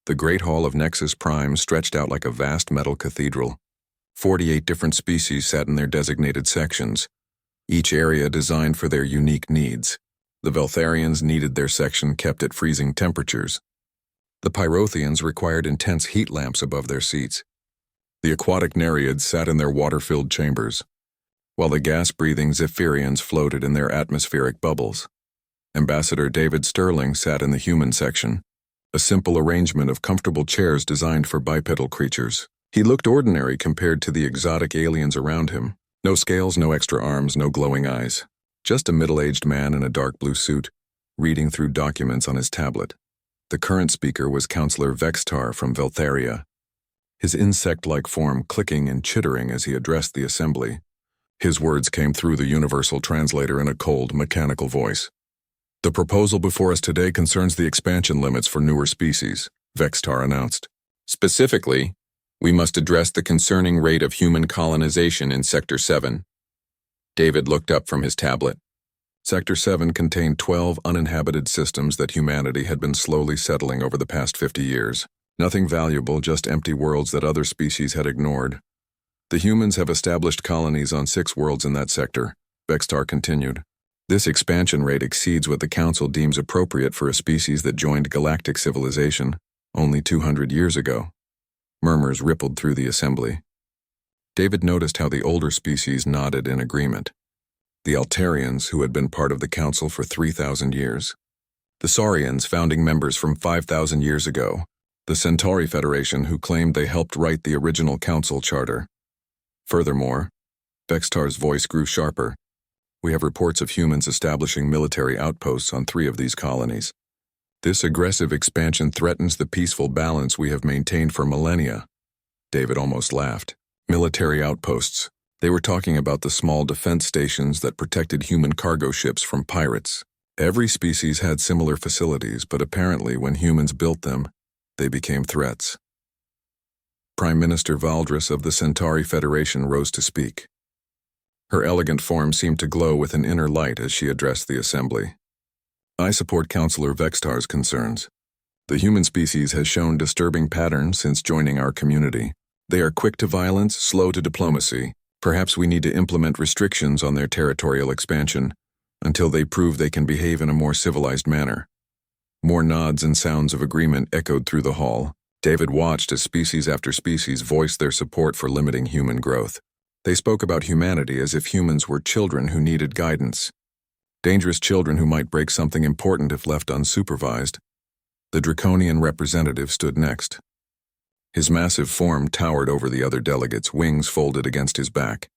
The Great Hall of Nexus Prime stretched out like a vast metal cathedral. 48 different species sat in their designated sections, each area designed for their unique needs. The Veltharians needed their section kept at freezing temperatures. The Pyrothians required intense heat lamps above their seats. The aquatic Nereids sat in their water-filled chambers, while the gas-breathing Zephyrians floated in their atmospheric bubbles. Ambassador David Sterling sat in the human section, a simple arrangement of comfortable chairs designed for bipedal creatures. He looked ordinary compared to the exotic aliens around him. No scales, no extra arms, no glowing eyes. Just a middle-aged man in a dark blue suit, reading through documents on his tablet. The current speaker was Counselor Vextar from Veltharia, his insect-like form clicking and chittering as he addressed the assembly. His words came through the universal translator in a cold, mechanical voice. "The proposal before us today concerns the expansion limits for newer species," Vextar announced. "Specifically, we must address the concerning rate of human colonization in Sector 7. David looked up from his tablet. Sector 7 contained 12 uninhabited systems that humanity had been slowly settling over the past 50 years. Nothing valuable, just empty worlds that other species had ignored. The humans have established colonies on 6 worlds in that sector, Vextar continued. This expansion rate exceeds what the Council deems appropriate for a species that joined galactic civilization only 200 years ago. Murmurs rippled through the assembly. David noticed how the older species nodded in agreement. The Altarians, who had been part of the Council for 3,000 years. The Saurians, founding members from 5,000 years ago. The Centauri Federation, who claimed they helped write the original Council Charter. Furthermore, Vextar's voice grew sharper. We have reports of humans establishing military outposts on 3 of these colonies. This aggressive expansion threatens the peaceful balance we have maintained for millennia. David almost laughed. Military outposts. They were talking about the small defense stations that protected human cargo ships from pirates. Every species had similar facilities, but apparently when humans built them, they became threats. Prime Minister Valdris of the Centauri Federation rose to speak. Her elegant form seemed to glow with an inner light as she addressed the assembly. I support Counselor Vextar's concerns. The human species has shown disturbing patterns since joining our community. They are quick to violence, slow to diplomacy. Perhaps we need to implement restrictions on their territorial expansion until they prove they can behave in a more civilized manner. More nods and sounds of agreement echoed through the hall. David watched as species after species voiced their support for limiting human growth. They spoke about humanity as if humans were children who needed guidance. Dangerous children who might break something important if left unsupervised. The draconian representative stood next. His massive form towered over the other delegates, wings folded against his back.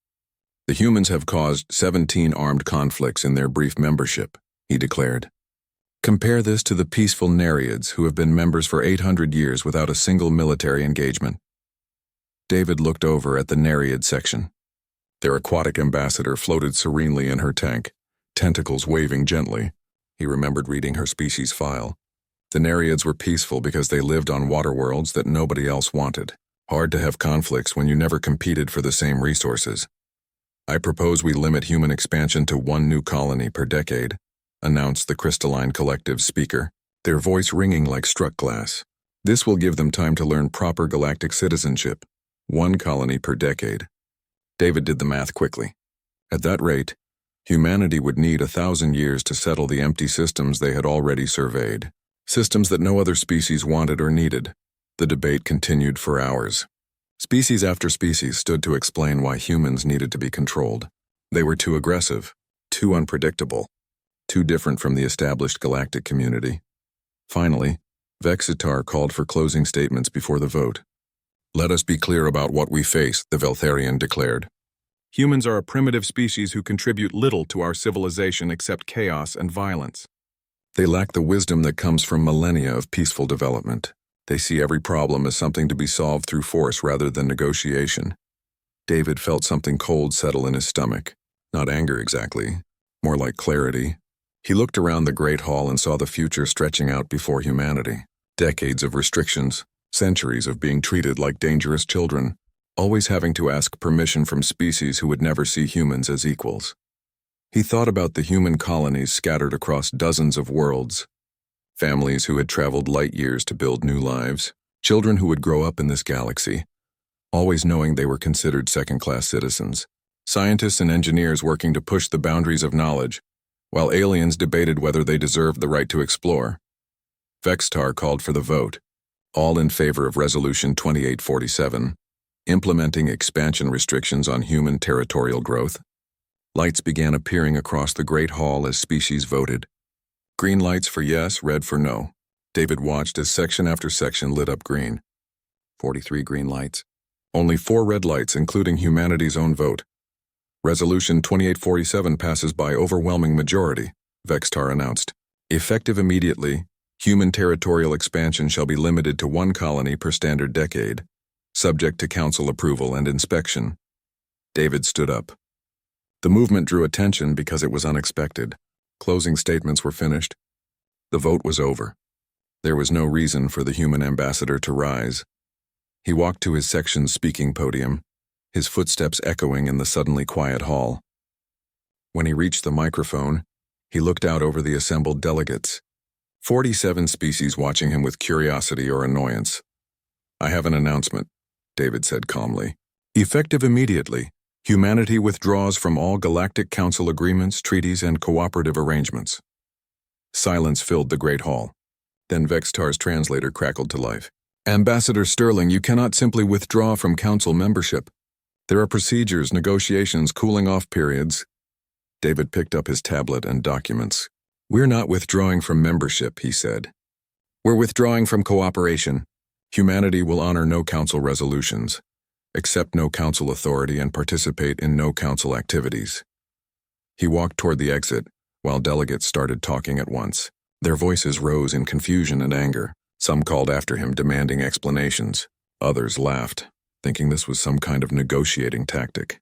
The humans have caused 17 armed conflicts in their brief membership, he declared. Compare this to the peaceful Nereids who have been members for 800 years without a single military engagement. David looked over at the Nereid section. Their aquatic ambassador floated serenely in her tank, tentacles waving gently. He remembered reading her species file. The Nereids were peaceful because they lived on water worlds that nobody else wanted. Hard to have conflicts when you never competed for the same resources. I propose we limit human expansion to 1 new colony per decade, announced the Crystalline Collective's speaker, their voice ringing like struck glass. This will give them time to learn proper galactic citizenship. 1 colony per decade. David did the math quickly. At that rate, humanity would need 1,000 years to settle the empty systems they had already surveyed. Systems that no other species wanted or needed. The debate continued for hours. Species after species stood to explain why humans needed to be controlled. They were too aggressive, too unpredictable, too different from the established galactic community. Finally, Vexitar called for closing statements before the vote. Let us be clear about what we face, the Veltharian declared. Humans are a primitive species who contribute little to our civilization except chaos and violence. They lack the wisdom that comes from millennia of peaceful development. They see every problem as something to be solved through force rather than negotiation. David felt something cold settle in his stomach. Not anger exactly, more like clarity. He looked around the great hall and saw the future stretching out before humanity. Decades of restrictions, centuries of being treated like dangerous children, always having to ask permission from species who would never see humans as equals. He thought about the human colonies scattered across dozens of worlds, families who had traveled light years to build new lives, Children who would grow up in this galaxy, always knowing they were considered second-class citizens. Scientists and engineers working to push the boundaries of knowledge, while aliens debated whether they deserved the right to explore. Vextar called for the vote, all in favor of Resolution 2847, implementing expansion restrictions on human territorial growth. Lights began appearing across the Great Hall as species voted. Green lights for yes, red for no. David watched as section after section lit up green. 43 green lights. Only 4 red lights, including humanity's own vote. Resolution 2847 passes by overwhelming majority, Vextar announced. Effective immediately, human territorial expansion shall be limited to 1 colony per standard decade, subject to council approval and inspection. David stood up. The movement drew attention because it was unexpected. Closing statements were finished. The vote was over. There was no reason for the human ambassador to rise. He walked to his section's speaking podium, his footsteps echoing in the suddenly quiet hall. When he reached the microphone, he looked out over the assembled delegates. 47 species watching him with curiosity or annoyance. I have an announcement, David said calmly. Effective immediately, humanity withdraws from all Galactic Council agreements, treaties, and cooperative arrangements. Silence filled the Great Hall. Then Vextar's translator crackled to life. Ambassador Sterling, you cannot simply withdraw from Council membership. There are procedures, negotiations, cooling-off periods. David picked up his tablet and documents. We're not withdrawing from membership, he said. We're withdrawing from cooperation. Humanity will honor no Council resolutions, accept no Council authority, and participate in no Council activities. He walked toward the exit, while delegates started talking at once. Their voices rose in confusion and anger. Some called after him, demanding explanations. Others laughed, thinking this was some kind of negotiating tactic.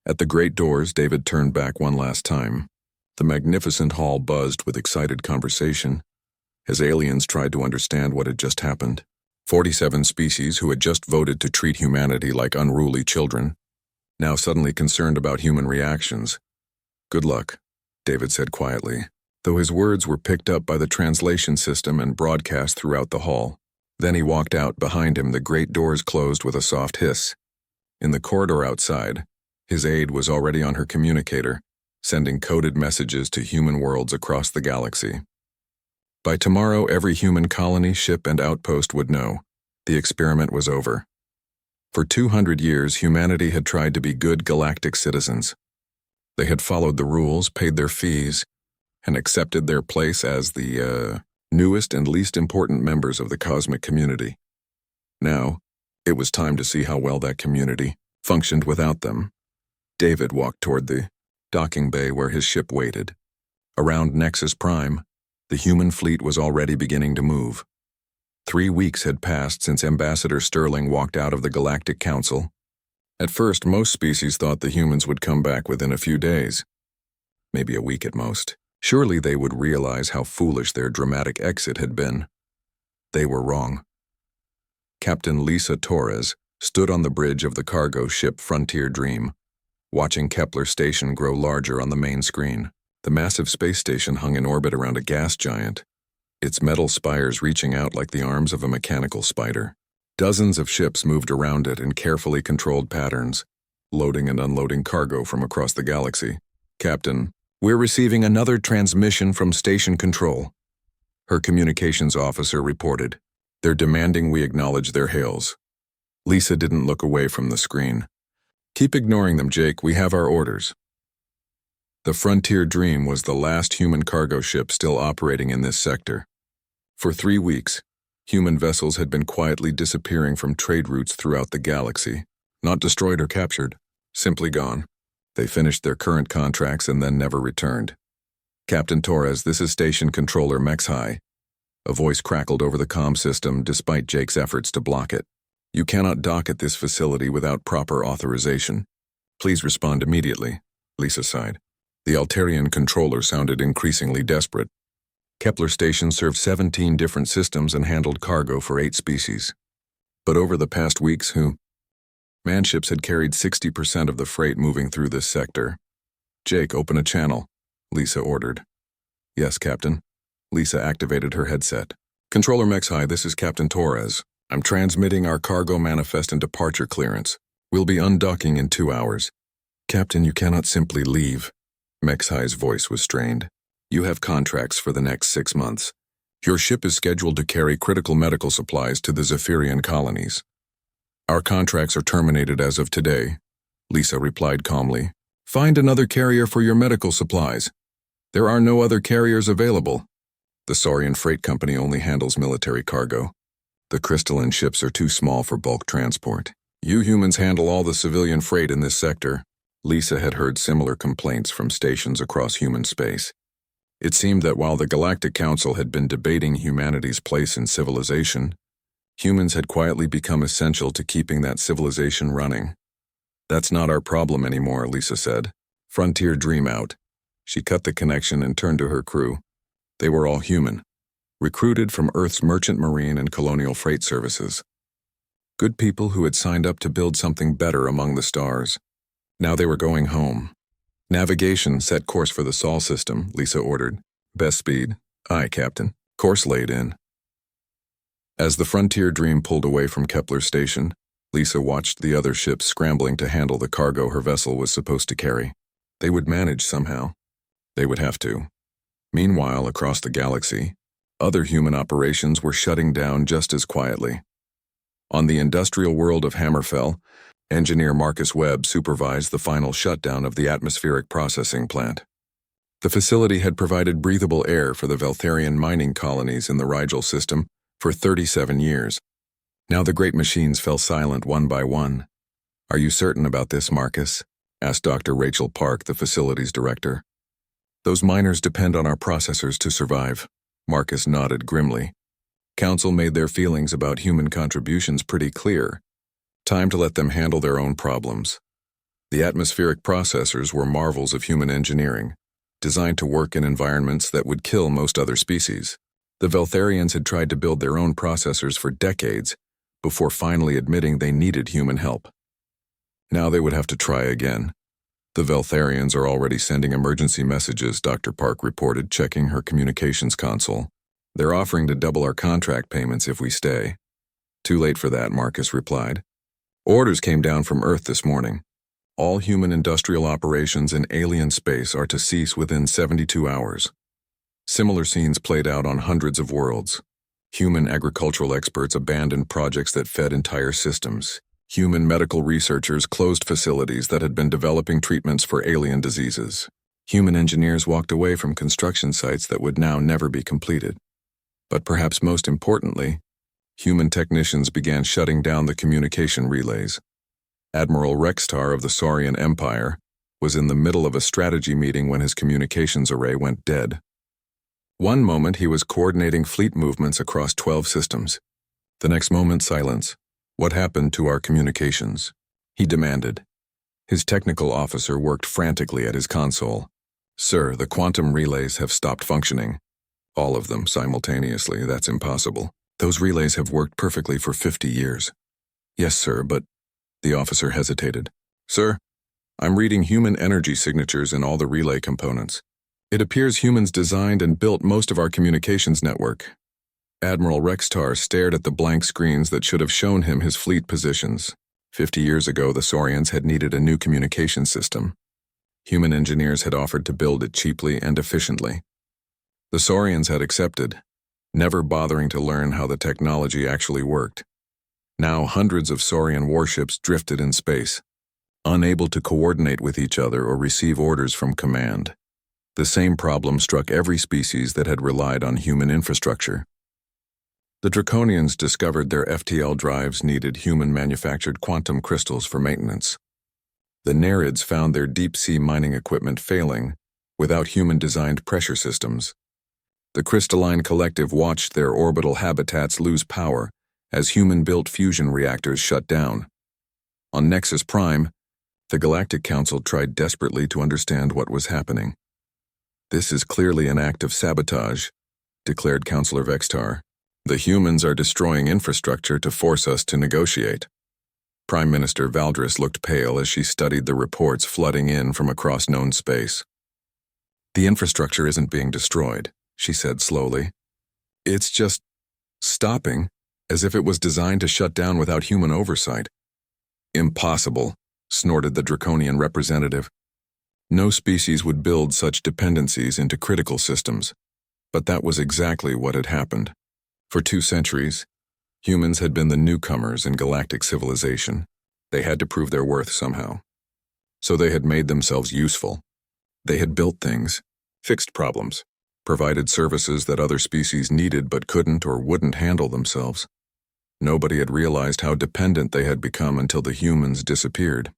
At the great doors, David turned back one last time. The magnificent hall buzzed with excited conversation, as aliens tried to understand what had just happened. 47 species who had just voted to treat humanity like unruly children, now suddenly concerned about human reactions. Good luck, David said quietly, though his words were picked up by the translation system and broadcast throughout the hall. Then he walked out. Behind him, the great doors closed with a soft hiss. In the corridor outside, his aide was already on her communicator, sending coded messages to human worlds across the galaxy. By tomorrow, every human colony, ship, and outpost would know. The experiment was over. For 200 years, humanity had tried to be good galactic citizens. They had followed the rules, paid their fees, and accepted their place as the, newest and least important members of the cosmic community. Now, it was time to see how well that community functioned without them. David walked toward the docking bay where his ship waited. Around Nexus Prime, the human fleet was already beginning to move. 3 weeks had passed since Ambassador Sterling walked out of the Galactic Council. At first, most species thought the humans would come back within a few days, maybe a week at most. Surely they would realize how foolish their dramatic exit had been. They were wrong. Captain Lisa Torres stood on the bridge of the cargo ship Frontier Dream, watching Kepler Station grow larger on the main screen. The massive space station hung in orbit around a gas giant, its metal spires reaching out like the arms of a mechanical spider. Dozens of ships moved around it in carefully controlled patterns, loading and unloading cargo from across the galaxy. Captain, we're receiving another transmission from Station Control, her communications officer reported. They're demanding we acknowledge their hails. Lisa didn't look away from the screen. Keep ignoring them, Jake. We have our orders. The Frontier Dream was the last human cargo ship still operating in this sector. For 3 weeks, human vessels had been quietly disappearing from trade routes throughout the galaxy, not destroyed or captured, simply gone. They finished their current contracts and then never returned. Captain Torres, this is Station Controller Mexhi. A voice crackled over the comm system despite Jake's efforts to block it. You cannot dock at this facility without proper authorization. Please respond immediately, Lisa sighed. The Altarian controller sounded increasingly desperate. Kepler Station served 17 different systems and handled cargo for 8 species. But over the past weeks, manships had carried 60% of the freight moving through this sector. Jake, open a channel, Lisa ordered. Yes, Captain. Lisa activated her headset. Controller Mexhi, this is Captain Torres. I'm transmitting our cargo manifest and departure clearance. We'll be undocking in 2 hours. Captain, you cannot simply leave. Mek'Sai's voice was strained. You have contracts for the next 6 months. Your ship is scheduled to carry critical medical supplies to the Zephyrian colonies. Our contracts are terminated as of today, Lisa replied calmly. Find another carrier for your medical supplies. There are no other carriers available. The Saurian Freight Company only handles military cargo. The crystalline ships are too small for bulk transport. You humans handle all the civilian freight in this sector. Lisa had heard similar complaints from stations across human space. It seemed that while the Galactic Council had been debating humanity's place in civilization, humans had quietly become essential to keeping that civilization running. That's not our problem anymore, Lisa said. Frontier dream out. She cut the connection and turned to her crew. They were all human, recruited from Earth's merchant marine and colonial freight services. Good people who had signed up to build something better among the stars. Now they were going home. Navigation set course for the Sol system, Lisa ordered. Best speed. Aye, Captain. Course laid in. As the Frontier Dream pulled away from Kepler's station, Lisa watched the other ships scrambling to handle the cargo her vessel was supposed to carry. They would manage somehow. They would have to. Meanwhile, across the galaxy, other human operations were shutting down just as quietly. On the industrial world of Hammerfell, engineer Marcus Webb supervised the final shutdown of the atmospheric processing plant. The facility had provided breathable air for the Veltharian mining colonies in the Rigel system for 37 years. Now the great machines fell silent one by one. Are you certain about this, Marcus? Asked Dr. Rachel Park, the facility's director. Those miners depend on our processors to survive. Marcus nodded grimly. Council made their feelings about human contributions pretty clear. Time to let them handle their own problems. The atmospheric processors were marvels of human engineering, designed to work in environments that would kill most other species. The Veltharians had tried to build their own processors for decades before finally admitting they needed human help. Now they would have to try again. The Veltharians are already sending emergency messages, Dr. Park reported, checking her communications console. They're offering to double our contract payments if we stay. Too late for that, Marcus replied. Orders came down from Earth this morning. All human industrial operations in alien space are to cease within 72 hours. Similar scenes played out on hundreds of worlds. Human agricultural experts abandoned projects that fed entire systems. Human medical researchers closed facilities that had been developing treatments for alien diseases. Human engineers walked away from construction sites that would now never be completed. But perhaps most importantly, human technicians began shutting down the communication relays. Admiral Rextar of the Saurian Empire was in the middle of a strategy meeting when his communications array went dead. One moment he was coordinating fleet movements across 12 systems. The next moment, silence. What happened to our communications? He demanded. His technical officer worked frantically at his console. Sir, the quantum relays have stopped functioning. All of them simultaneously, that's impossible. Those relays have worked perfectly for 50 years. Yes, sir, but... The officer hesitated. Sir, I'm reading human energy signatures in all the relay components. It appears humans designed and built most of our communications network. Admiral Rextar stared at the blank screens that should have shown him his fleet positions. 50 years ago, the Saurians had needed a new communication system. Human engineers had offered to build it cheaply and efficiently. The Saurians had accepted, never bothering to learn how the technology actually worked. Now hundreds of Saurian warships drifted in space, unable to coordinate with each other or receive orders from command. The same problem struck every species that had relied on human infrastructure. The Draconians discovered their FTL drives needed human-manufactured quantum crystals for maintenance. The Nerids found their deep-sea mining equipment failing without human-designed pressure systems. The Crystalline Collective watched their orbital habitats lose power as human-built fusion reactors shut down. On Nexus Prime, the Galactic Council tried desperately to understand what was happening. This is clearly an act of sabotage, declared Counselor Vextar. The humans are destroying infrastructure to force us to negotiate. Prime Minister Valdris looked pale as she studied the reports flooding in from across known space. The infrastructure isn't being destroyed, she said slowly. It's just stopping, as if it was designed to shut down without human oversight. Impossible, snorted the draconian representative. No species would build such dependencies into critical systems. But that was exactly what had happened. For 2 centuries, humans had been the newcomers in galactic civilization. They had to prove their worth somehow. So they had made themselves useful. They had built things, fixed problems, provided services that other species needed but couldn't or wouldn't handle themselves. Nobody had realized how dependent they had become until the humans disappeared.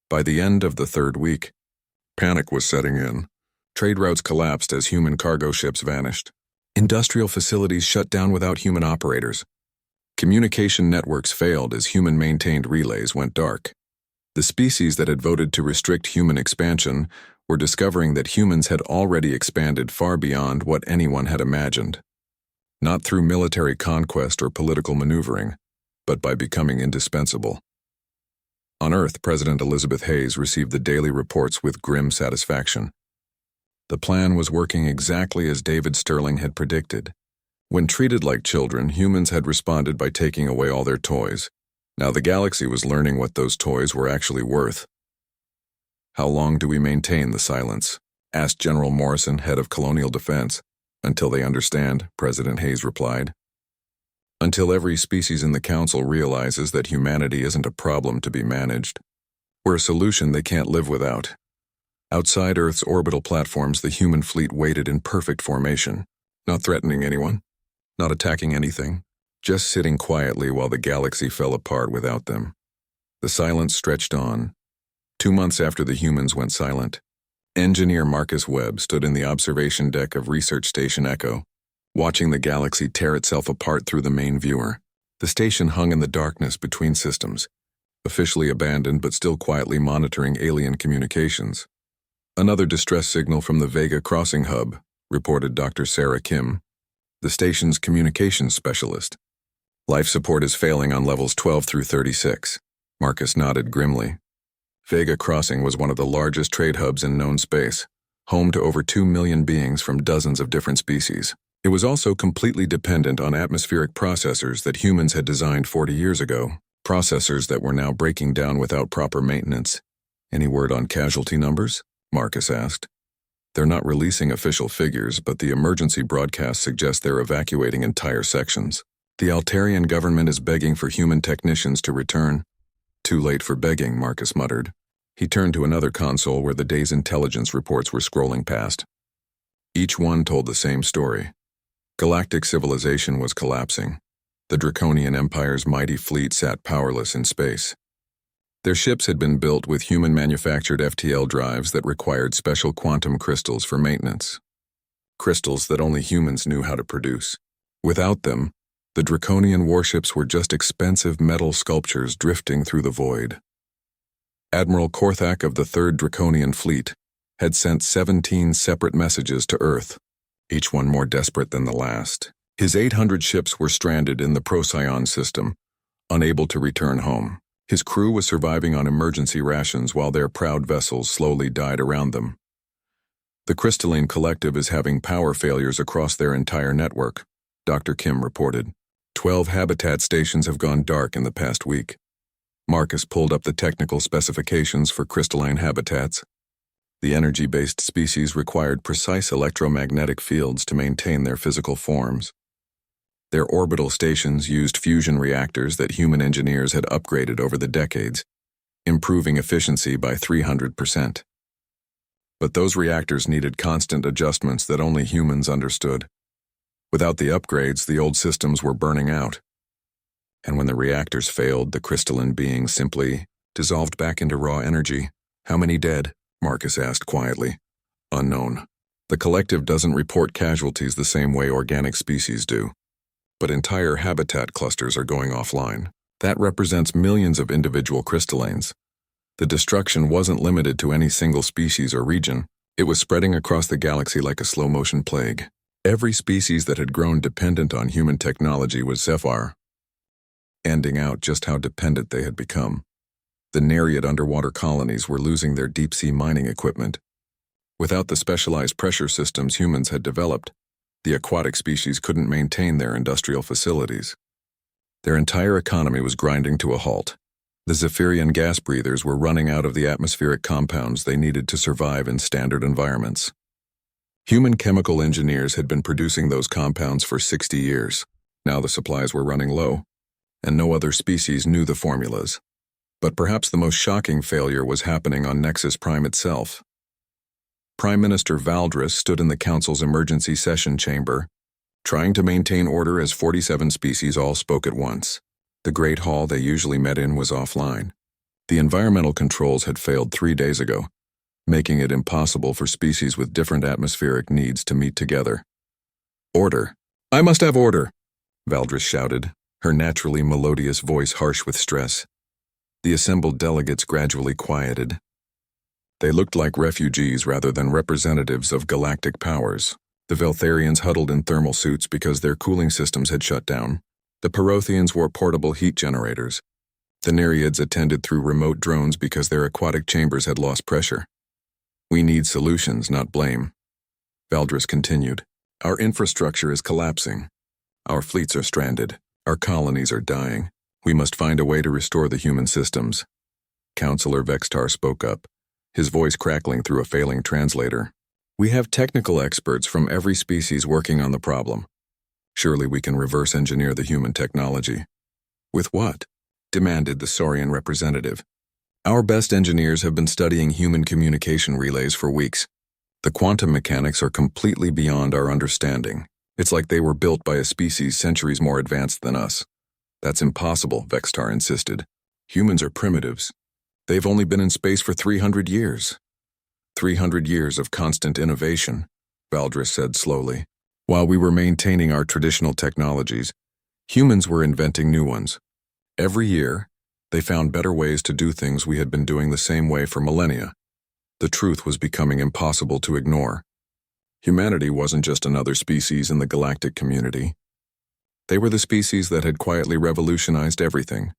By the end of the 3rd week, panic was setting in. Trade routes collapsed as human cargo ships vanished. Industrial facilities shut down without human operators. Communication networks failed as human-maintained relays went dark. The species that had voted to restrict human expansion were discovering that humans had already expanded far beyond what anyone had imagined. Not through military conquest or political maneuvering, but by becoming indispensable. On Earth, President Elizabeth Hayes received the daily reports with grim satisfaction. The plan was working exactly as David Sterling had predicted. When treated like children, humans had responded by taking away all their toys. Now the galaxy was learning what those toys were actually worth. "How long do we maintain the silence?" asked General Morrison, head of Colonial Defense. "Until they understand," President Hayes replied. "Until every species in the Council realizes that humanity isn't a problem to be managed. We're a solution they can't live without." Outside Earth's orbital platforms, the human fleet waited in perfect formation, not threatening anyone, not attacking anything, just sitting quietly while the galaxy fell apart without them. The silence stretched on. 2 months after the humans went silent, engineer Marcus Webb stood in the observation deck of Research Station Echo, watching the galaxy tear itself apart through the main viewer. The station hung in the darkness between systems, officially abandoned but still quietly monitoring alien communications. "Another distress signal from the Vega Crossing Hub," reported Dr. Sarah Kim, the station's communications specialist. "Life support is failing on levels 12 through 36. Marcus nodded grimly. Vega Crossing was one of the largest trade hubs in known space, home to over 2 million beings from dozens of different species. It was also completely dependent on atmospheric processors that humans had designed 40 years ago, processors that were now breaking down without proper maintenance. "Any word on casualty numbers?" Marcus asked. "They're not releasing official figures, but the emergency broadcasts suggest they're evacuating entire sections. The Altarian government is begging for human technicians to return." "Too late for begging," Marcus muttered. He turned to another console where the day's intelligence reports were scrolling past. Each one told the same story. Galactic civilization was collapsing. The Draconian Empire's mighty fleet sat powerless in space. Their ships had been built with human-manufactured FTL drives that required special quantum crystals for maintenance. Crystals that only humans knew how to produce. Without them, the Draconian warships were just expensive metal sculptures drifting through the void. Admiral Korthak of the 3rd Draconian Fleet had sent 17 separate messages to Earth, each one more desperate than the last. His 800 ships were stranded in the Procyon system, unable to return home. His crew was surviving on emergency rations while their proud vessels slowly died around them. "The Crystalline Collective is having power failures across their entire network," Dr. Kim reported. 12 habitat stations have gone dark in the past week. Marcus pulled up the technical specifications for crystalline habitats. The energy-based species required precise electromagnetic fields to maintain their physical forms. Their orbital stations used fusion reactors that human engineers had upgraded over the decades, improving efficiency by 300%. But those reactors needed constant adjustments that only humans understood. Without the upgrades, the old systems were burning out. And when the reactors failed, the crystalline beings simply dissolved back into raw energy. "How many dead?" Marcus asked quietly. "Unknown. The collective doesn't report casualties the same way organic species do. But entire habitat clusters are going offline. That represents millions of individual crystallines. The destruction wasn't limited to any single species or region. It was spreading across the galaxy like a slow-motion plague. Every species that had grown dependent on human technology was Zephyr, ending out just how dependent they had become. The Nereid underwater colonies were losing their deep-sea mining equipment. Without the specialized pressure systems humans had developed, the aquatic species couldn't maintain their industrial facilities. Their entire economy was grinding to a halt. The Zephyrian gas breathers were running out of the atmospheric compounds they needed to survive in standard environments. Human chemical engineers had been producing those compounds for 60 years. Now the supplies were running low, and no other species knew the formulas. But perhaps the most shocking failure was happening on Nexus Prime itself. Prime Minister Valdris stood in the Council's emergency session chamber, trying to maintain order as 47 species all spoke at once. The Great Hall they usually met in was offline. The environmental controls had failed 3 days ago, making it impossible for species with different atmospheric needs to meet together. Order! I must have order! Valdris shouted, her naturally melodious voice harsh with stress. The assembled delegates gradually quieted. They looked like refugees rather than representatives of galactic powers. The Veltharians huddled in thermal suits because their cooling systems had shut down. The Perothians wore portable heat generators. The Nereids attended through remote drones because their aquatic chambers had lost pressure. We need solutions, not blame. Valdris continued. Our infrastructure is collapsing. Our fleets are stranded. Our colonies are dying. We must find a way to restore the human systems. Councillor Vextar spoke up, his voice crackling through a failing translator. We have technical experts from every species working on the problem. Surely we can reverse engineer the human technology. With what? Demanded the Saurian representative. Our best engineers have been studying human communication relays for weeks. The quantum mechanics are completely beyond our understanding. It's like they were built by a species centuries more advanced than us. That's impossible, Vextar insisted. Humans are primitives. They've only been in space for 300 years. 300 years of constant innovation, Valdris said slowly. While we were maintaining our traditional technologies, humans were inventing new ones. Every year, they found better ways to do things we had been doing the same way for millennia. The truth was becoming impossible to ignore. Humanity wasn't just another species in the galactic community. They were the species that had quietly revolutionized everything.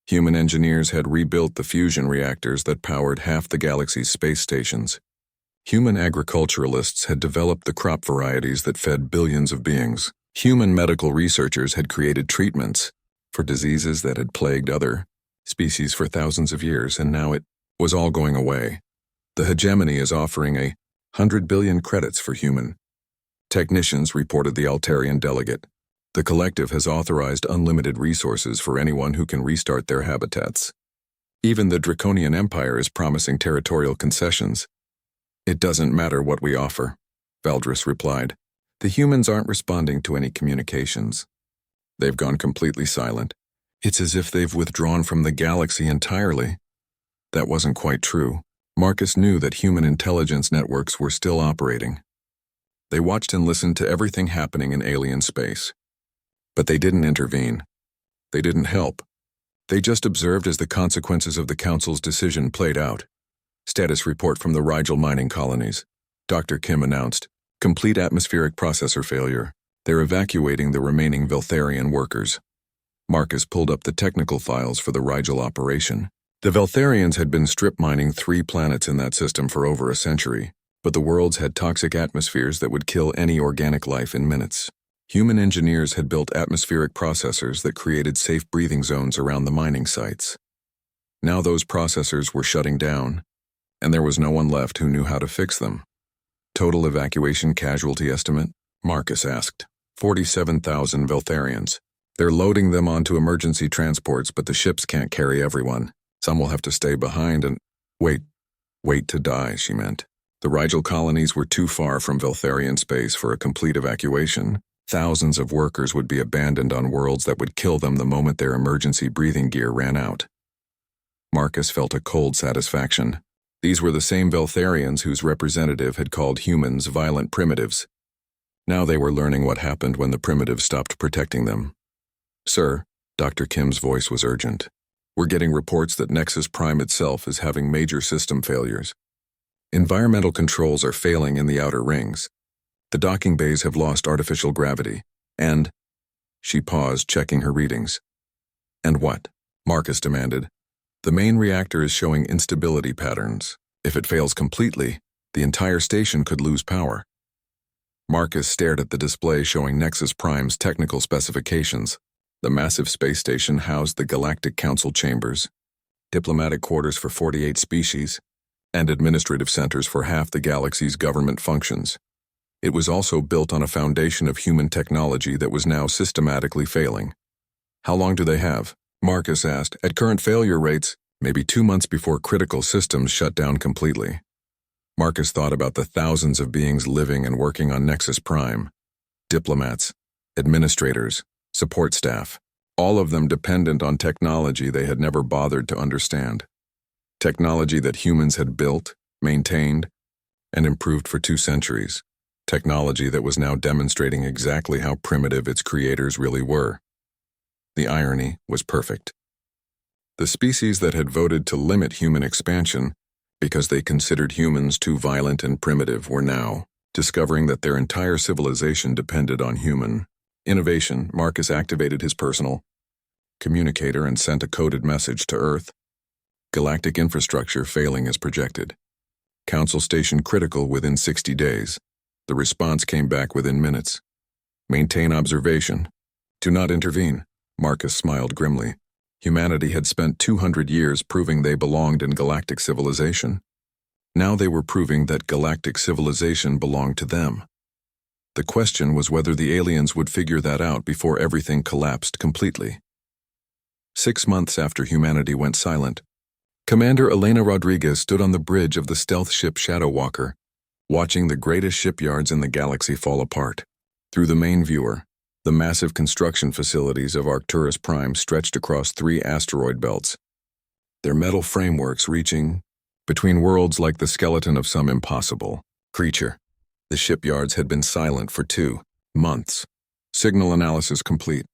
Human engineers had rebuilt the fusion reactors that powered half the galaxy's space stations. Human agriculturalists had developed the crop varieties that fed billions of beings. Human medical researchers had created treatments for diseases that had plagued other species for thousands of years, and now it was all going away. The hegemony is offering 100 billion credits for human technicians, reported the Altarian delegate. The collective has authorized unlimited resources for anyone who can restart their habitats. Even the Draconian Empire is promising territorial concessions. It doesn't matter what we offer, Valdris replied. The humans aren't responding to any communications. They've gone completely silent. It's as if they've withdrawn from the galaxy entirely. That wasn't quite true. Marcus knew that human intelligence networks were still operating. They watched and listened to everything happening in alien space. But they didn't intervene. They didn't help. They just observed as the consequences of the Council's decision played out. Status report from the Rigel mining colonies. Dr. Kim announced. Complete atmospheric processor failure. They're evacuating the remaining Veltharian workers. Marcus pulled up the technical files for the Rigel operation. The Veltharians had been strip mining 3 planets in that system for over a century, but the worlds had toxic atmospheres that would kill any organic life in minutes. Human engineers had built atmospheric processors that created safe breathing zones around the mining sites. Now those processors were shutting down, and there was no one left who knew how to fix them. Total evacuation casualty estimate? Marcus asked. 47,000 Veltharians. They're loading them onto emergency transports, but the ships can't carry everyone. Some will have to stay behind and wait to die, she meant. The Rigel colonies were too far from Veltharian space for a complete evacuation. Thousands of workers would be abandoned on worlds that would kill them the moment their emergency breathing gear ran out. Marcus felt a cold satisfaction. These were the same Veltharians whose representative had called humans violent primitives. Now they were learning what happened when the primitives stopped protecting them. Sir, Dr. Kim's voice was urgent. We're getting reports that Nexus Prime itself is having major system failures. Environmental controls are failing in the outer rings. The docking bays have lost artificial gravity, and... She paused, checking her readings. And what? Marcus demanded. The main reactor is showing instability patterns. If it fails completely, the entire station could lose power. Marcus stared at the display showing Nexus Prime's technical specifications. The massive space station housed the Galactic Council chambers, diplomatic quarters for 48 species, and administrative centers for half the galaxy's government functions. It was also built on a foundation of human technology that was now systematically failing. How long do they have? Marcus asked. At current failure rates, maybe 2 months before critical systems shut down completely. Marcus thought about the thousands of beings living and working on Nexus Prime. Diplomats, administrators, support staff, all of them dependent on technology they had never bothered to understand. Technology that humans had built, maintained, and improved for 2 centuries. Technology that was now demonstrating exactly how primitive its creators really were. The irony was perfect. The species that had voted to limit human expansion because they considered humans too violent and primitive were now discovering that their entire civilization depended on human innovation. Marcus activated his personal communicator and sent a coded message to Earth. Galactic infrastructure failing as projected. Council station critical within 60 days. The response came back within minutes. Maintain observation. Do not intervene. Marcus smiled grimly. Humanity had spent 200 years proving they belonged in galactic civilization. Now they were proving that galactic civilization belonged to them. The question was whether the aliens would figure that out before everything collapsed completely. 6 months after humanity went silent, Commander Elena Rodriguez stood on the bridge of the stealth ship Shadow Walker, watching the greatest shipyards in the galaxy fall apart. Through the main viewer, the massive construction facilities of Arcturus Prime stretched across 3 asteroid belts, their metal frameworks reaching between worlds like the skeleton of some impossible creature. The shipyards had been silent for 2 months. Signal analysis complete,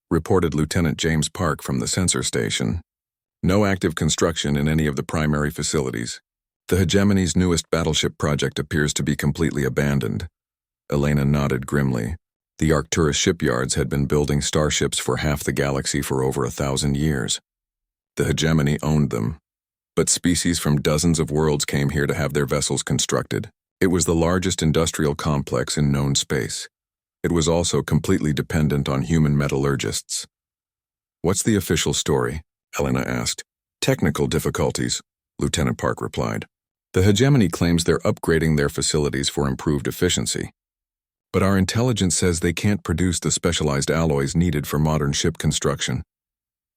reported Lieutenant James Park from the sensor station. No active construction in any of the primary facilities. The Hegemony's newest battleship project appears to be completely abandoned. Elena nodded grimly. The Arcturus shipyards had been building starships for half the galaxy for over 1,000 years. The Hegemony owned them, but species from dozens of worlds came here to have their vessels constructed. It was the largest industrial complex in known space. It was also completely dependent on human metallurgists. What's the official story? Elena asked. Technical difficulties, Lieutenant Park replied. The Hegemony claims they're upgrading their facilities for improved efficiency. But our intelligence says they can't produce the specialized alloys needed for modern ship construction.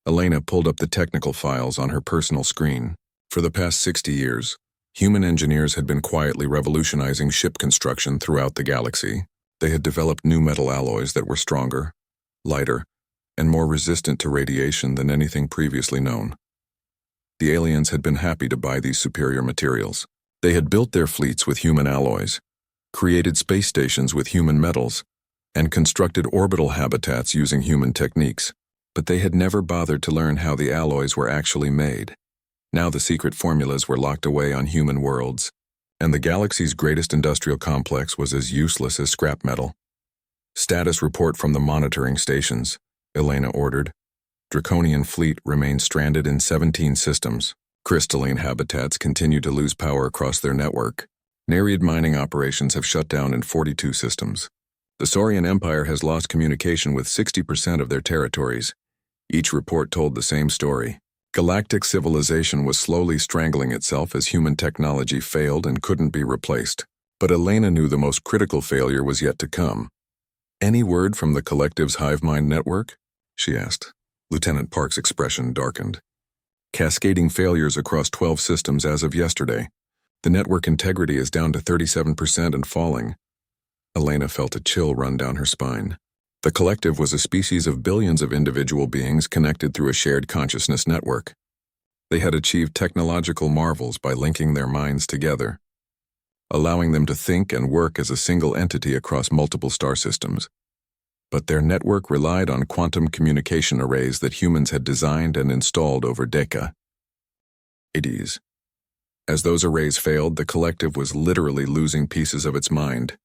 Elena pulled up the technical files on her personal screen. For the past 60 years, human engineers had been quietly revolutionizing ship construction throughout the galaxy. They had developed new metal alloys that were stronger, lighter, and more resistant to radiation than anything previously known. The aliens had been happy to buy these superior materials. They had built their fleets with human alloys, created space stations with human metals, and constructed orbital habitats using human techniques. But they had never bothered to learn how the alloys were actually made. Now the secret formulas were locked away on human worlds, and the galaxy's greatest industrial complex was as useless as scrap metal. Status report from the monitoring stations, Elena ordered. Draconian fleet remains stranded in 17 systems. Crystalline habitats continue to lose power across their network. Nereid mining operations have shut down in 42 systems. The Saurian Empire has lost communication with 60% of their territories. Each report told the same story. Galactic civilization was slowly strangling itself as human technology failed and couldn't be replaced. But Elena knew the most critical failure was yet to come. Any word from the collective's hive mind network? She asked. Lieutenant Park's expression darkened. Cascading failures across 12 systems as of yesterday. The network integrity is down to 37% and falling. Elena felt a chill run down her spine. The collective was a species of billions of individual beings connected through a shared consciousness network. They had achieved technological marvels by linking their minds together, allowing them to think and work as a single entity across multiple star systems. But their network relied on quantum communication arrays that humans had designed and installed over decades. As those arrays failed, the collective was literally losing pieces of its mind.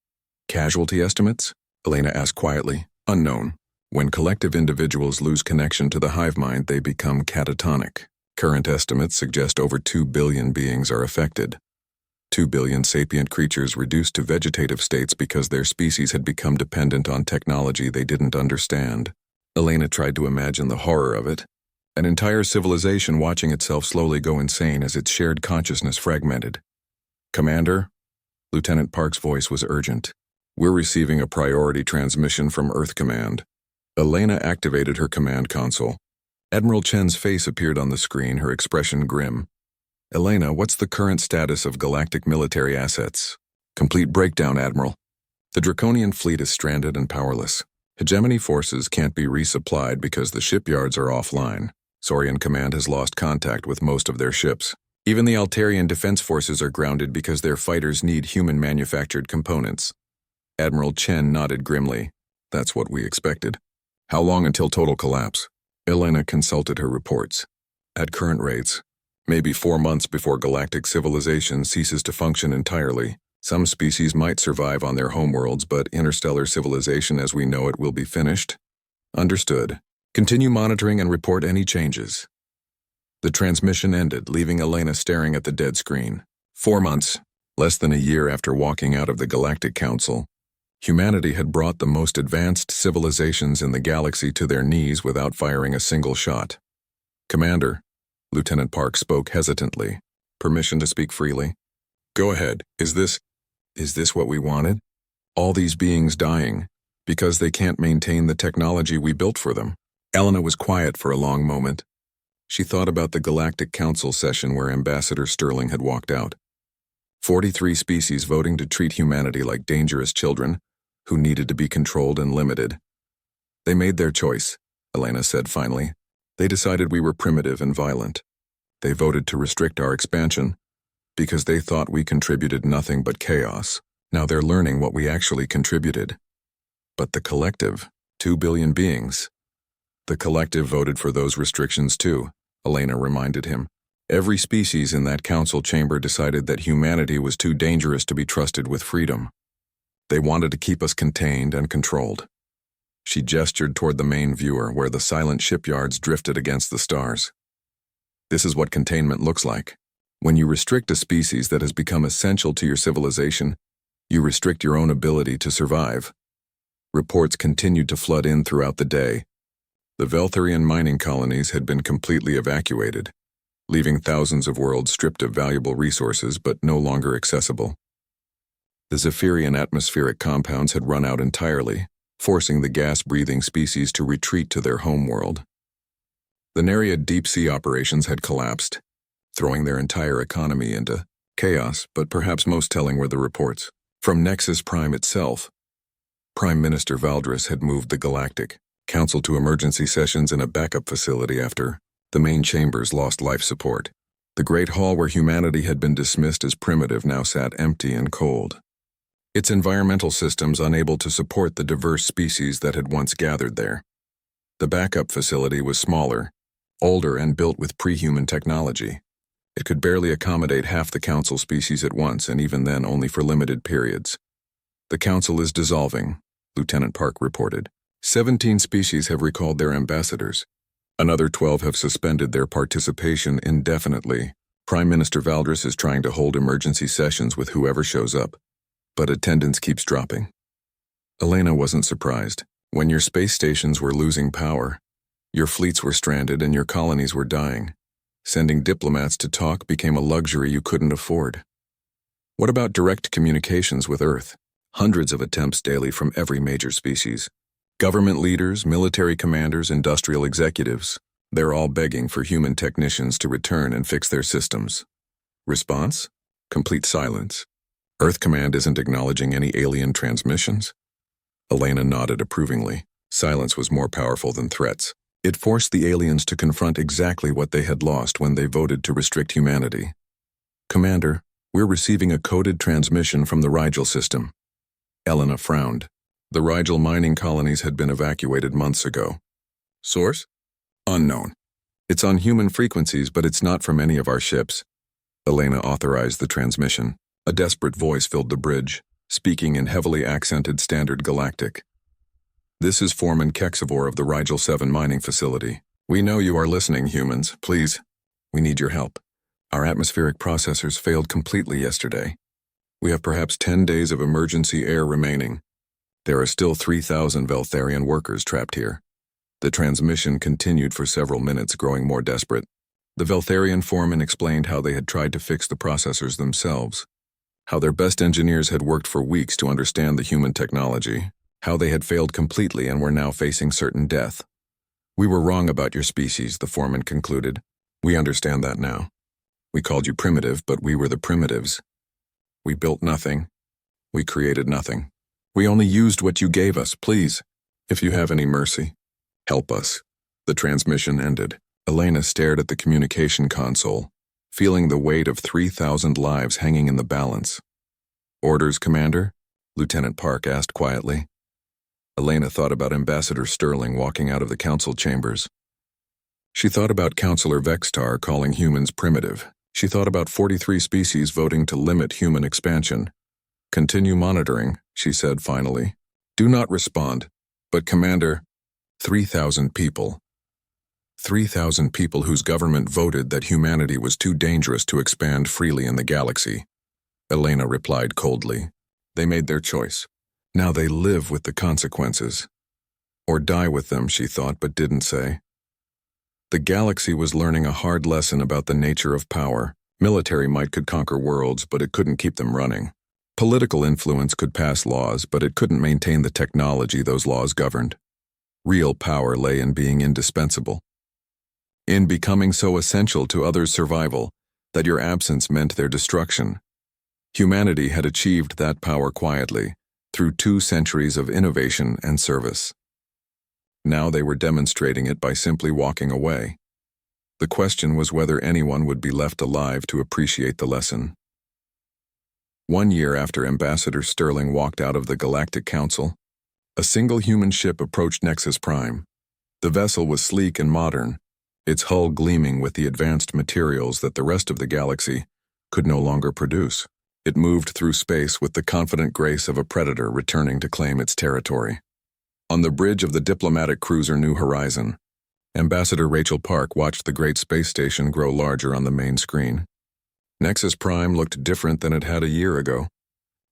Casualty estimates? Elena asked quietly. Unknown. When collective individuals lose connection to the hive mind, they become catatonic. Current estimates suggest over 2 billion beings are affected. 2 billion sapient creatures reduced to vegetative states because their species had become dependent on technology they didn't understand. Elena tried to imagine the horror of it. An entire civilization watching itself slowly go insane as its shared consciousness fragmented. "Commander?" Lieutenant Park's voice was urgent. "We're receiving a priority transmission from Earth Command." Elena activated her command console. Admiral Chen's face appeared on the screen, her expression grim. "Elena, what's the current status of galactic military assets?" "Complete breakdown, Admiral. The Draconian fleet is stranded and powerless. Hegemony forces can't be resupplied because the shipyards are offline. Saurian Command has lost contact with most of their ships. Even the Altarian defense forces are grounded because their fighters need human-manufactured components." Admiral Chen nodded grimly. "That's what we expected." "How long until total collapse?" Elena consulted her reports. "At current rates, maybe 4 months before galactic civilization ceases to function entirely. Some species might survive on their homeworlds, but interstellar civilization as we know it will be finished." "Understood. Continue monitoring and report any changes." The transmission ended, leaving Elena staring at the dead screen. 4 months, less than a year after walking out of the Galactic Council, humanity had brought the most advanced civilizations in the galaxy to their knees without firing a single shot. "Commander," Lieutenant Park spoke hesitantly. "Permission to speak freely?" "Go ahead. Is this what we wanted? All these beings dying, because they can't maintain the technology we built for them?" Elena was quiet for a long moment. She thought about the Galactic Council session where Ambassador Sterling had walked out. 43 species voting to treat humanity like dangerous children who needed to be controlled and limited. "They made their choice," Elena said finally. "They decided we were primitive and violent. They voted to restrict our expansion because they thought we contributed nothing but chaos. Now they're learning what we actually contributed." "But the collective, 2 billion beings." "The collective voted for those restrictions too," Elena reminded him. "Every species in that council chamber decided that humanity was too dangerous to be trusted with freedom. They wanted to keep us contained and controlled." She gestured toward the main viewer where the silent shipyards drifted against the stars. "This is what containment looks like. When you restrict a species that has become essential to your civilization, you restrict your own ability to survive." Reports continued to flood in throughout the day. The Veltharian mining colonies had been completely evacuated, leaving thousands of worlds stripped of valuable resources but no longer accessible. The Zephyrian atmospheric compounds had run out entirely, forcing the gas-breathing species to retreat to their homeworld. The Nereid deep-sea operations had collapsed, throwing their entire economy into chaos, but perhaps most telling were the reports. From Nexus Prime itself, Prime Minister Valdris had moved the Galactic Council to emergency sessions in a backup facility after the main chambers lost life support. The great hall where humanity had been dismissed as primitive now sat empty and cold, its environmental systems unable to support the diverse species that had once gathered there. The backup facility was smaller, older, and built with pre-human technology. It could barely accommodate half the council species at once, and even then only for limited periods. "The council is dissolving," Lieutenant Park reported. 17 species have recalled their ambassadors. Another 12 have suspended their participation indefinitely. Prime Minister Valdris is trying to hold emergency sessions with whoever shows up, but attendance keeps dropping. Elena wasn't surprised. When your space stations were losing power, your fleets were stranded, and your colonies were dying, sending diplomats to talk became a luxury you couldn't afford. What about direct communications with Earth? Hundreds of attempts daily from every major species. Government leaders, military commanders, industrial executives, they're all begging for human technicians to return and fix their systems. Response? Complete silence. Earth Command isn't acknowledging any alien transmissions? Elena nodded approvingly. Silence was more powerful than threats. It forced the aliens to confront exactly what they had lost when they voted to restrict humanity. "Commander, we're receiving a coded transmission from the Rigel system." Elena frowned. The Rigel mining colonies had been evacuated months ago. "Source? Unknown. It's on human frequencies, but it's not from any of our ships." Elena authorized the transmission. A desperate voice filled the bridge, speaking in heavily accented Standard Galactic. "This is Foreman Kexivore of the Rigel 7 mining facility. We know you are listening, humans. Please, we need your help. Our atmospheric processors failed completely yesterday. We have perhaps 10 days of emergency air remaining. There are still 3,000 Veltharian workers trapped here. The transmission continued for several minutes, growing more desperate. The Veltharian foreman explained how they had tried to fix the processors themselves, how their best engineers had worked for weeks to understand the human technology, how they had failed completely and were now facing certain death. "We were wrong about your species," the foreman concluded. "We understand that now. We called you primitive, but we were the primitives. We built nothing. We created nothing. We only used what you gave us. Please, if you have any mercy, help us." The transmission ended. Elena stared at the communication console, feeling the weight of 3,000 lives hanging in the balance. "Orders, Commander?" Lieutenant Park asked quietly. Elena thought about Ambassador Sterling walking out of the council chambers. She thought about Councillor Vextar calling humans primitive. She thought about 43 species voting to limit human expansion. "Continue monitoring," she said finally. "Do not respond." "But Commander, 3,000 people. 3,000 people whose government voted that humanity was too dangerous to expand freely in the galaxy," Elena replied coldly. "They made their choice. Now they live with the consequences. Or die with them," she thought, but didn't say. The galaxy was learning a hard lesson about the nature of power. Military might could conquer worlds, but it couldn't keep them running. Political influence could pass laws, but it couldn't maintain the technology those laws governed. Real power lay in being indispensable, in becoming so essential to others' survival that your absence meant their destruction. Humanity had achieved that power quietly, through 2 centuries of innovation and service. Now they were demonstrating it by simply walking away. The question was whether anyone would be left alive to appreciate the lesson. 1 year after Ambassador Sterling walked out of the Galactic Council, a single human ship approached Nexus Prime. The vessel was sleek and modern, its hull gleaming with the advanced materials that the rest of the galaxy could no longer produce. It moved through space with the confident grace of a predator returning to claim its territory. On the bridge of the diplomatic cruiser New Horizon, Ambassador Rachel Park watched the great space station grow larger on the main screen. Nexus Prime looked different than it had a year ago.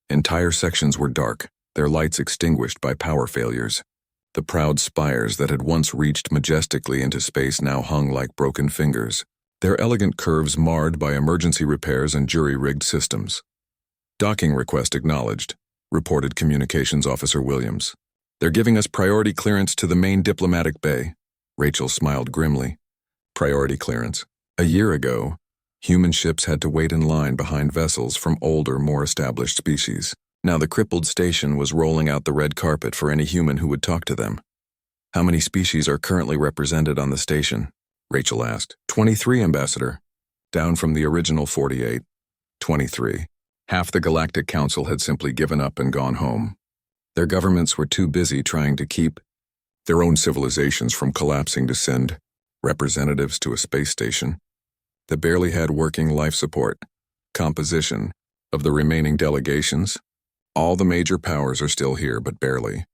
Entire sections were dark, their lights extinguished by power failures. The proud spires that had once reached majestically into space now hung like broken fingers, their elegant curves marred by emergency repairs and jury-rigged systems. "Docking request acknowledged," reported Communications Officer Williams. "They're giving us priority clearance to the main diplomatic bay." Rachel smiled grimly. Priority clearance. A year ago, human ships had to wait in line behind vessels from older, more established species. Now the crippled station was rolling out the red carpet for any human who would talk to them. "How many species are currently represented on the station?" Rachel asked. 23, Ambassador. Down from the original 48. 23. Half the Galactic Council had simply given up and gone home. Their governments were too busy trying to keep their own civilizations from collapsing to send representatives to a space station that barely had working life support. Composition of the remaining delegations. All the major powers are still here, but barely.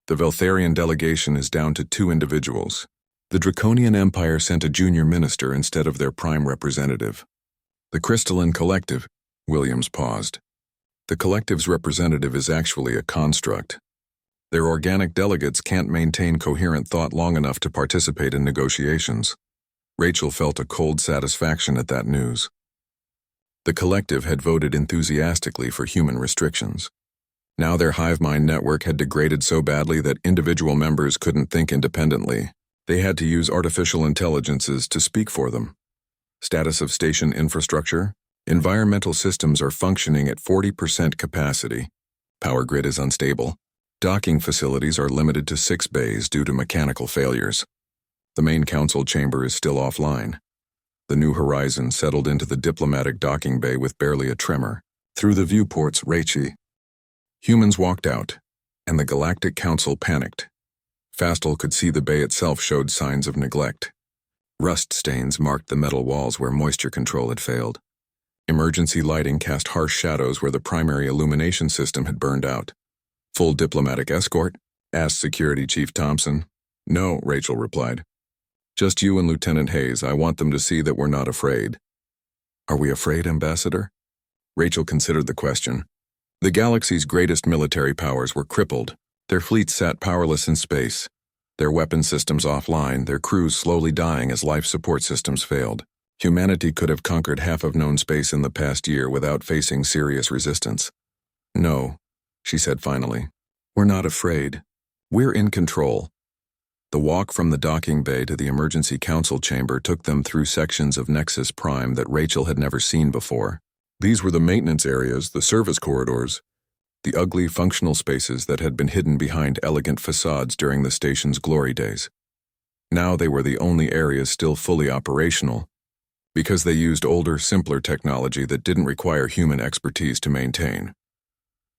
The Veltharian delegation is down to 2 individuals. The Draconian Empire sent a junior minister instead of their prime representative. The Crystalline Collective. Williams paused. The Collective's representative is actually a construct. Their organic delegates can't maintain coherent thought long enough to participate in negotiations. Rachel felt a cold satisfaction at that news. The Collective had voted enthusiastically for human restrictions. Now their hive mind network had degraded so badly that individual members couldn't think independently. They had to use artificial intelligences to speak for them. Status of station infrastructure. Environmental systems are functioning at 40% capacity. Power grid is unstable. Docking facilities are limited to 6 bays due to mechanical failures. The main council chamber is still offline. The New Horizon settled into the diplomatic docking bay with barely a tremor. Through the viewports, humans walked out, and the Galactic Council panicked. Fastel could see the bay itself showed signs of neglect. Rust stains marked the metal walls where moisture control had failed. Emergency lighting cast harsh shadows where the primary illumination system had burned out. "Full diplomatic escort?" asked Security Chief Thompson. "No," Rachel replied. "Just you and Lieutenant Hayes. I want them to see that we're not afraid." "Are we afraid, Ambassador?" Rachel considered the question. The galaxy's greatest military powers were crippled. Their fleets sat powerless in space. Their weapon systems offline, their crews slowly dying as life support systems failed. Humanity could have conquered half of known space in the past year without facing serious resistance. No, she said finally. We're not afraid. We're in control. The walk from the docking bay to the emergency council chamber took them through sections of Nexus Prime that Rachel had never seen before. These were the maintenance areas, the service corridors, the ugly functional spaces that had been hidden behind elegant facades during the station's glory days. Now they were the only areas still fully operational, because they used older, simpler technology that didn't require human expertise to maintain.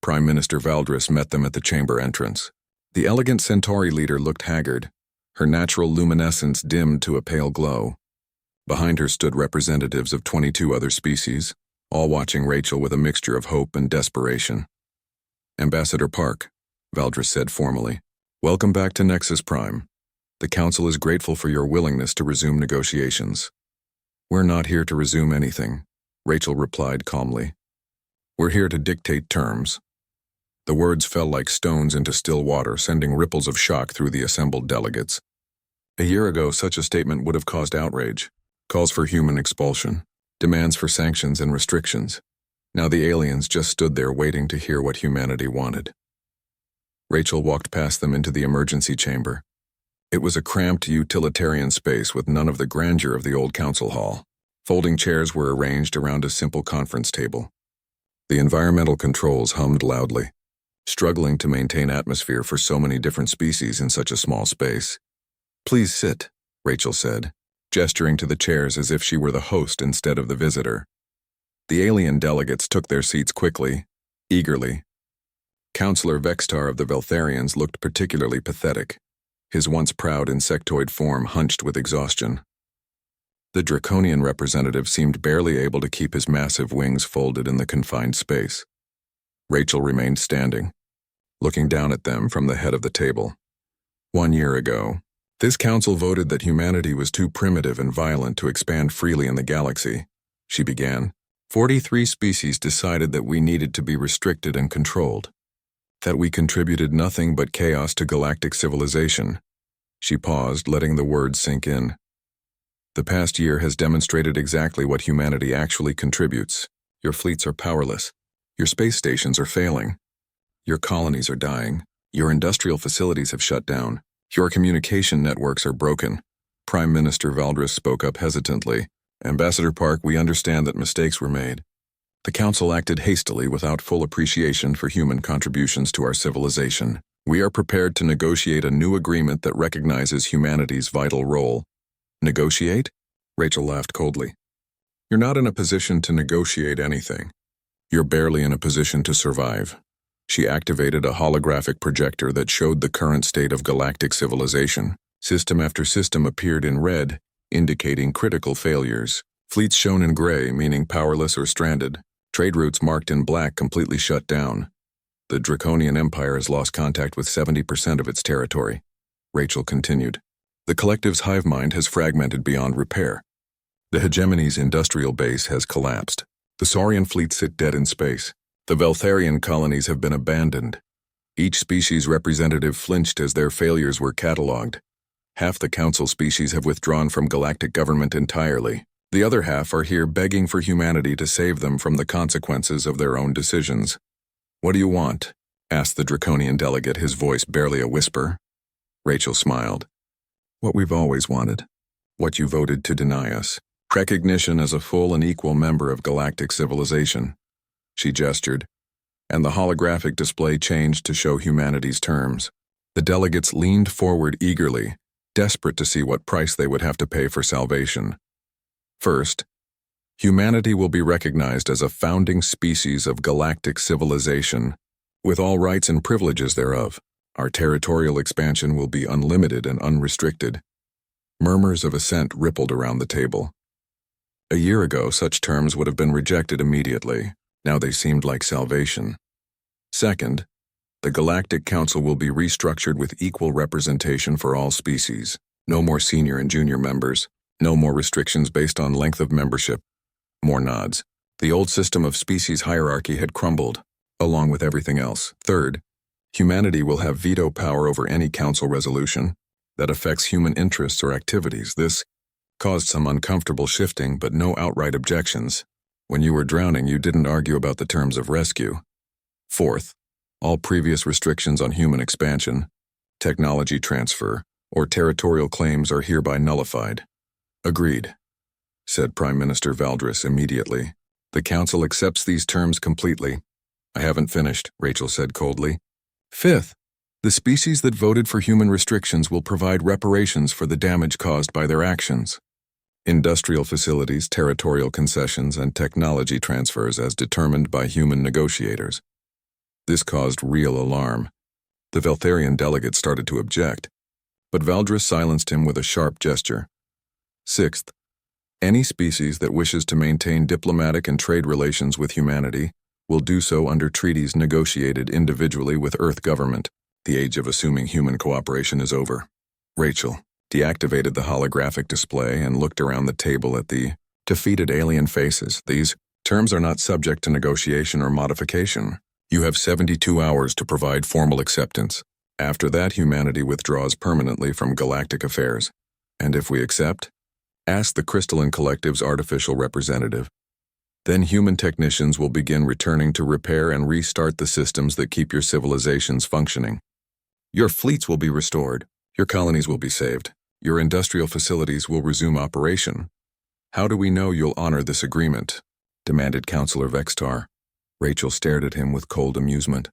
Prime Minister Valdris met them at the chamber entrance. The elegant Centauri leader looked haggard, her natural luminescence dimmed to a pale glow. Behind her stood representatives of 22 other species, all watching Rachel with a mixture of hope and desperation. Ambassador Park, Valdris said formally, welcome back to Nexus Prime. The Council is grateful for your willingness to resume negotiations. We're not here to resume anything, Rachel replied calmly. We're here to dictate terms. The words fell like stones into still water, sending ripples of shock through the assembled delegates. A year ago, such a statement would have caused outrage, calls for human expulsion, demands for sanctions and restrictions. Now the aliens just stood there waiting to hear what humanity wanted. Rachel walked past them into the emergency chamber. It was a cramped utilitarian space with none of the grandeur of the old council hall. Folding chairs were arranged around a simple conference table. The environmental controls hummed loudly, struggling to maintain atmosphere for so many different species in such a small space. Please sit, Rachel said, gesturing to the chairs as if she were the host instead of the visitor. The alien delegates took their seats quickly, eagerly. Councillor Vextar of the Veltharians looked particularly pathetic, his once proud insectoid form hunched with exhaustion. The draconian representative seemed barely able to keep his massive wings folded in the confined space. Rachel remained standing, looking down at them from the head of the table. 1 year ago, this council voted that humanity was too primitive and violent to expand freely in the galaxy, she began. 43 species decided that we needed to be restricted and controlled, that we contributed nothing but chaos to galactic civilization. She paused, letting the words sink in. The past year has demonstrated exactly what humanity actually contributes. Your fleets are powerless. Your space stations are failing. Your colonies are dying. Your industrial facilities have shut down. Your communication networks are broken. Prime Minister Valdris spoke up hesitantly. Ambassador Park, we understand that mistakes were made. The Council acted hastily without full appreciation for human contributions to our civilization. We are prepared to negotiate a new agreement that recognizes humanity's vital role. Negotiate? Rachel laughed coldly. You're not in a position to negotiate anything. You're barely in a position to survive. She activated a holographic projector that showed the current state of galactic civilization. System after system appeared in red, indicating critical failures. Fleets shown in gray, meaning powerless or stranded. Trade routes marked in black, completely shut down. The Draconian Empire has lost contact with 70% of its territory. Rachel continued. The collective's hive mind has fragmented beyond repair. The hegemony's industrial base has collapsed. The Saurian fleets sit dead in space. The Veltharian colonies have been abandoned. Each species representative flinched as their failures were catalogued. Half the council species have withdrawn from galactic government entirely. The other half are here begging for humanity to save them from the consequences of their own decisions. What do you want? Asked the draconian delegate, his voice barely a whisper. Rachel smiled. What we've always wanted. What you voted to deny us. Recognition as a full and equal member of galactic civilization. She gestured, and the holographic display changed to show humanity's terms. The delegates leaned forward eagerly, desperate to see what price they would have to pay for salvation. First, humanity will be recognized as a founding species of galactic civilization, with all rights and privileges thereof. Our territorial expansion will be unlimited and unrestricted. Murmurs of assent rippled around the table. A year ago, such terms would have been rejected immediately. Now they seemed like salvation. Second, the Galactic Council will be restructured with equal representation for all species. No more senior and junior members. No more restrictions based on length of membership. More nods. The old system of species hierarchy had crumbled, along with everything else. Third, humanity will have veto power over any council resolution. that affects human interests or activities. This caused some uncomfortable shifting, but no outright objections. When you were drowning, you didn't argue about the terms of rescue. Fourth, all previous restrictions on human expansion, technology transfer, or territorial claims are hereby nullified. Agreed, said Prime Minister Valdris immediately. The Council accepts these terms completely. I haven't finished, Rachel said coldly. Fifth, the species that voted for human restrictions will provide reparations for the damage caused by their actions. Industrial facilities, territorial concessions, and technology transfers as determined by human negotiators. This caused real alarm. The Veltharian delegate started to object, but Valdris silenced him with a sharp gesture. Sixth, any species that wishes to maintain diplomatic and trade relations with humanity will do so under treaties negotiated individually with Earth government. The age of assuming human cooperation is over. Rachel deactivated the holographic display and looked around the table at the defeated alien faces. These terms are not subject to negotiation or modification. You have 72 hours to provide formal acceptance. After that, humanity withdraws permanently from galactic affairs. And if we accept, ask the Crystalline Collective's artificial representative. Then human technicians will begin returning to repair and restart the systems that keep your civilizations functioning. Your fleets will be restored. Your colonies will be saved. Your industrial facilities will resume operation. How do we know you'll honor this agreement? Demanded Councillor Vextar. Rachel stared at him with cold amusement.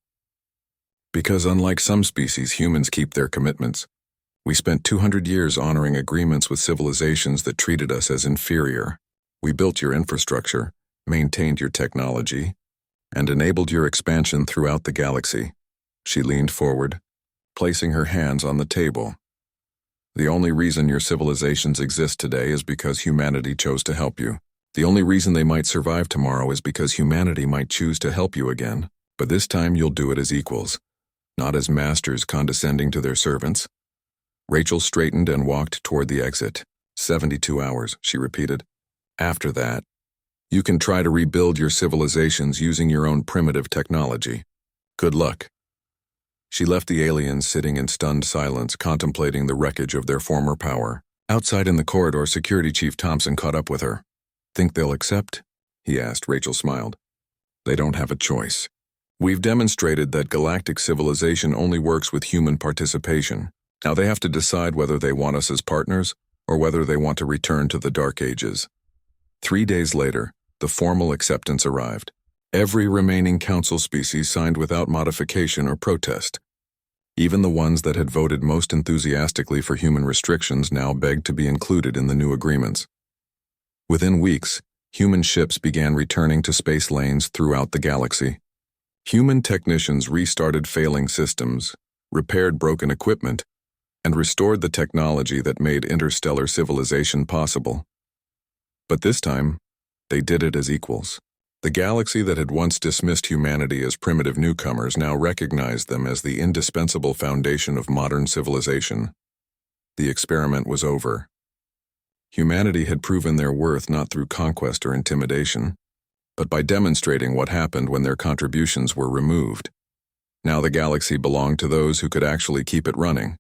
Because unlike some species, humans keep their commitments. We spent 200 years honoring agreements with civilizations that treated us as inferior. We built your infrastructure, maintained your technology, and enabled your expansion throughout the galaxy. She leaned forward, placing her hands on the table. The only reason your civilizations exist today is because humanity chose to help you. The only reason they might survive tomorrow is because humanity might choose to help you again, but this time you'll do it as equals, not as masters condescending to their servants. Rachel straightened and walked toward the exit. 72 hours, she repeated. After that, you can try to rebuild your civilizations using your own primitive technology. Good luck. She left the aliens sitting in stunned silence, contemplating the wreckage of their former power. Outside in the corridor, Security Chief Thompson caught up with her. Think they'll accept? He asked. Rachel smiled. They don't have a choice. We've demonstrated that galactic civilization only works with human participation. Now they have to decide whether they want us as partners or whether they want to return to the Dark Ages. 3 days later, the formal acceptance arrived. Every remaining council species signed without modification or protest. Even the ones that had voted most enthusiastically for human restrictions now begged to be included in the new agreements. Within weeks, human ships began returning to space lanes throughout the galaxy. Human technicians restarted failing systems, repaired broken equipment, and restored the technology that made interstellar civilization possible. But this time, they did it as equals. The galaxy that had once dismissed humanity as primitive newcomers now recognized them as the indispensable foundation of modern civilization. The experiment was over. Humanity had proven their worth not through conquest or intimidation, but by demonstrating what happened when their contributions were removed. Now the galaxy belonged to those who could actually keep it running,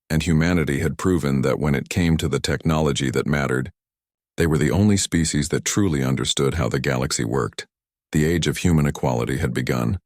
and humanity had proven that when it came to the technology that mattered, they were the only species that truly understood how the galaxy worked. The age of human equality had begun,